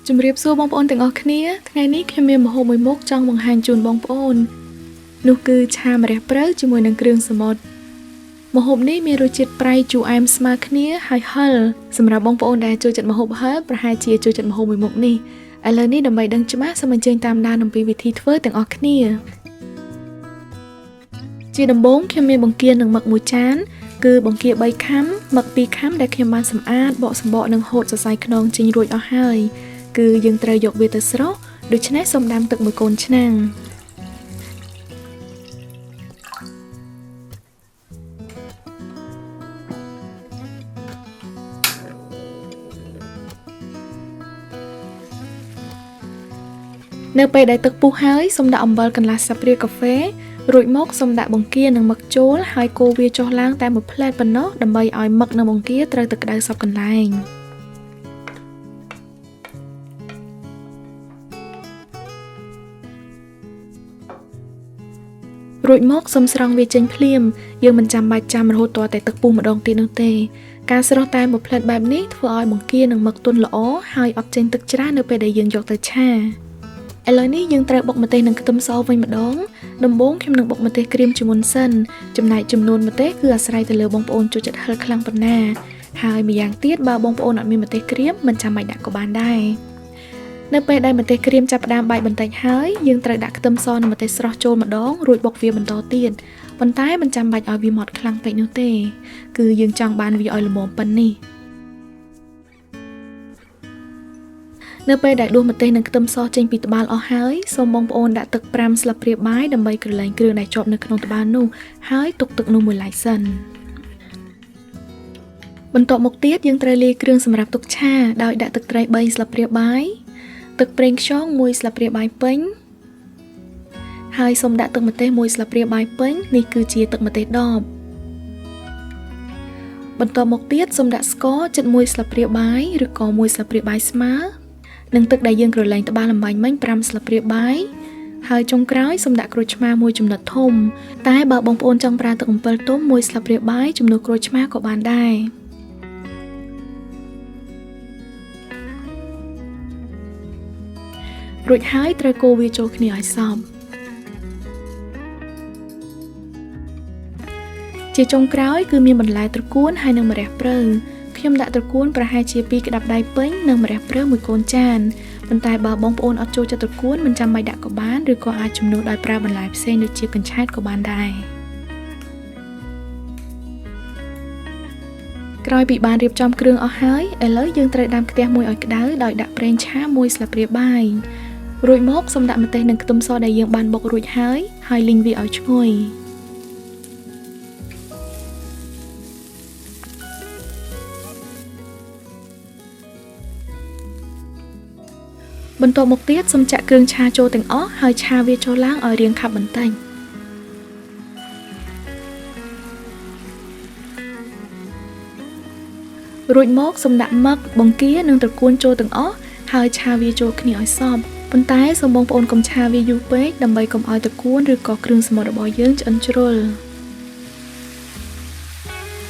ជំរាបសួរបងប្អូនទាំងអស់គ្នាថ្ងៃនេះខ្ញុំមានម្ហូបមួយមុខចង់បង្ហាញជូនបងប្អូននោះគឺឆាម្រះព្រៅជាមួយនឹងគ្រឿងសមុទ្រម្ហូបនេះមានរសជាតិប្រៃជូរអែមស្មើគ្នាហើយហឹរសម្រាប់បងប្អូនដែលចូលចិត្តម្ហូបហឹរប្រហែលជាចូលចិត្តម្ហូបមួយមុខនេះឥឡូវនេះដើម្បីដឹងច្បាស់សូមអញ្ជើញតាមដានអំពីវិធីធ្វើទាំងអស់គ្នាជាដំបូងខ្ញុំមានបង្គានិងមឹកមួយចានគឺបង្គា3ខាំមឹក2ខាំដែលខ្ញុំបានសម្អាតបកសម្បកនិងហូតសរសៃខ្នងចេញរួចអស់ហើយគឺយើងត្រូវយកវាទៅស្រុះដូច្នេះសូមដាំទឹកមួយកូនឆ្នាំងនៅពេលដែលទឹកពុះហើយសូមដាក់អំបិលកន្លះស្លាបព្រាកាហ្វេរួចមកសូមដាក់បង្គានិងមឹកចូលហើយកូរវាចុះឡើងតែមួយផ្លែតប៉ុណ្ណោះដើម្បីឲ្យមឹកនិងបង្គាត្រូវទឹកក្តៅសព្វកន្លែងរួចមកសូមស្រង់វាចេញភ្លាមយើងមិនចាំបាច់ចាំរហូតទាល់តែទឹកពុះម្ដងទៀតនោះទេការស្រស់តែមួយផ្លែតបែបនេះធ្វើឲ្យបង្គានិងមឹកទន់ល្អហើយអត់ចេញទឹកច្រើននៅពេលដែលយើងយកទៅឆាឥឡូវនេះយើងត្រូវបុកម្ទេសនិងខ្ទឹមសវិញម្ដងដំបូងខ្ញុំនឹងបុកម្ទេសក្រៀមជាមុនសិនចំណែកចំនួនម្ទេសគឺអាស្រ័យទៅលើបងប្អូនចូលចិត្តហឹរខ្លាំងប៉ុណ្ណាហើយម្យ៉ាងទៀតបើបងប្អូនអត់មានម្ទេសក្រៀមមិនចាំបាច់ដាក់ក៏បានដែរនៅពេលដែលម្ទេសក្រៀមចាប់ផ្ដើមបែកបន្តិចហើយយើងត្រូវដាក់ខ្ទឹមសនិងម្ទេសស្រស់ចូលម្ដងរួចបុកវាបន្តទៀតប៉ុន្តែមិនចាំបាច់ឲ្យវាម៉ត់ខ្លាំងពេកនោះទេគឺយើងចង់បានវាឲ្យល្មមប៉ុណ្នេះនៅពេលដែលដួសម្ទេសនិងខ្ទឹមសចេញពីត្បាល់អស់ហើយសូមបងប្អូនដាក់ទឹក5ស្លាបព្រាបាយដើម្បីក្រឡែងគ្រឿងដែលជាប់នៅក្នុងត្បាល់នោះហើយទុកទឹកនោះមួយឡែកសិនបន្ទាប់មកទៀតយើងត្រូវលាយគ្រឿងសម្រាប់ទុកឆាដោយដាក់ទឹកត្រី3ស្លាបព្រាបាយទឹកប្រេងខ្យង1ស្លាបព្រាបាយពេញហើយសូមដាក់ទឹកម្ទេស1ស្លាបព្រាបាយពេញនេះគឺជាទឹកម្ទេសដបបន្ទាប់មកទៀតសូមដាក់ស្ករជិត1ស្លាបព្រាបាយឬក៏1ស្លាបព្រាបាយស្មើនិងទឹកដែលយើងក្រឡែងត្បាល់លំបាញ់មិញ5ស្លាបព្រាបាយហើយចុងក្រោយសូមដាក់ក្រូចឆ្មាមួយចំណិតធំតែបើបងប្អូនចង់ប្រើទឹកអំពិលទុំ1ស្លាបព្រាបាយជំនួសក្រូចឆ្មាក៏បានដែររួចហើយត្រូវកូរវាចូលគ្នាឲ្យសព្វជាចុងក្រោយគឺមានបន្លែត្រកួនហើយនិងម្រះព្រៅខ្ញុំដាក់ត្រកួនប្រហែលជា2ក្តាប់ដៃពេញនិងម្រះព្រៅមួយកូនចានប៉ុន្តែបើបងប្អូនអត់ចូលចិត្តត្រកួនមិនចាំបាច់ដាក់ក៏បានឬក៏អាចជំនួសដោយប្រើបន្លែផ្សេងដូចជាកញ្ឆែតក៏បានដែរក្រោយពីបានរៀបចំគ្រឿងអស់ហើយឥឡូវយើងត្រូវដាំខ្ទះមួយឲ្យក្តៅដោយដាក់ប្រេងឆា1ស្លាបព្រាបាយរួចមកសូមដាក់ម្ទេសនិងខ្ទឹមសដែលយើងបានបុករួចហើយលីងវាឲ្យឈ្ងុយបន្ទាប់មកទៀតសូមចាក់គ្រឿងឆាចូលទាំងអស់ហើយឆាវាចូលឡើងឲ្យរាងខាប់បន្តិចរួចមកសូមដាក់មឹកបង្គានិងត្រកួនចូលទាំងអស់ហើយឆាវាចូលគ្នាឲ្យសព្វប៉ុន្តែសូមបងប្អូនកុំឆាវាយូរពេកដើម្បីកុំឲ្យត្រកួនឬក៏គ្រឿងសមុទ្ររបស់យើងឆ្អិនជ្រុល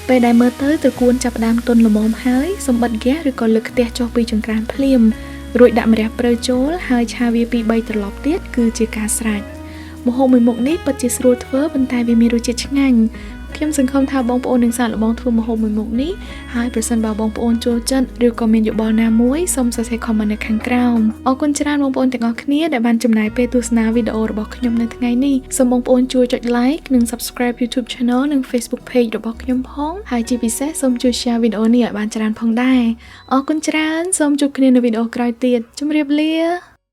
ពេលដែលមើលទៅត្រកួនចាប់ផ្ដើមទន់ល្មមហើយសូមបិទហ្គាសឬក៏លើកខ្ទះចុះពីចង្ក្រានភ្លាមរួចដាក់ម្រះព្រៅចូលហើយឆាវា2 3ត្រឡប់ទៀតគឺជាការស្រេចម្ហូបមួយមុខនេះពិតជាស្រួលធ្វើប៉ុន្តែវាមានរសជាតិឆ្ងាញ់ខ្ញុំសង្ឃឹមថាបងប្អូននឹងសាកល្បងធ្វើម្ហូបមួយមុខនេះហើយប្រសិនបើបងប្អូនចូលចិត្តឬក៏មានយោបល់ណាមួយសូមសរសេរ comment នៅខាងក្រោមអរគុណច្រើនបងប្អូនទាំងអស់គ្នាដែលបានចំណាយពេលទស្សនាវីដេអូរបស់ខ្ញុំនៅថ្ងៃនេះសូមបងប្អូនជួយចុច like និង subscribe YouTube channel និង Facebook page របស់ខ្ញុំផងហើយជាពិសេសសូមជួយ share វីដេអូនេះឲ្យបានច្រើនផងដែរអរគុណច្រើនសូមជួបគ្នានៅវីដេអូក្រោយទៀតជម្រាបលា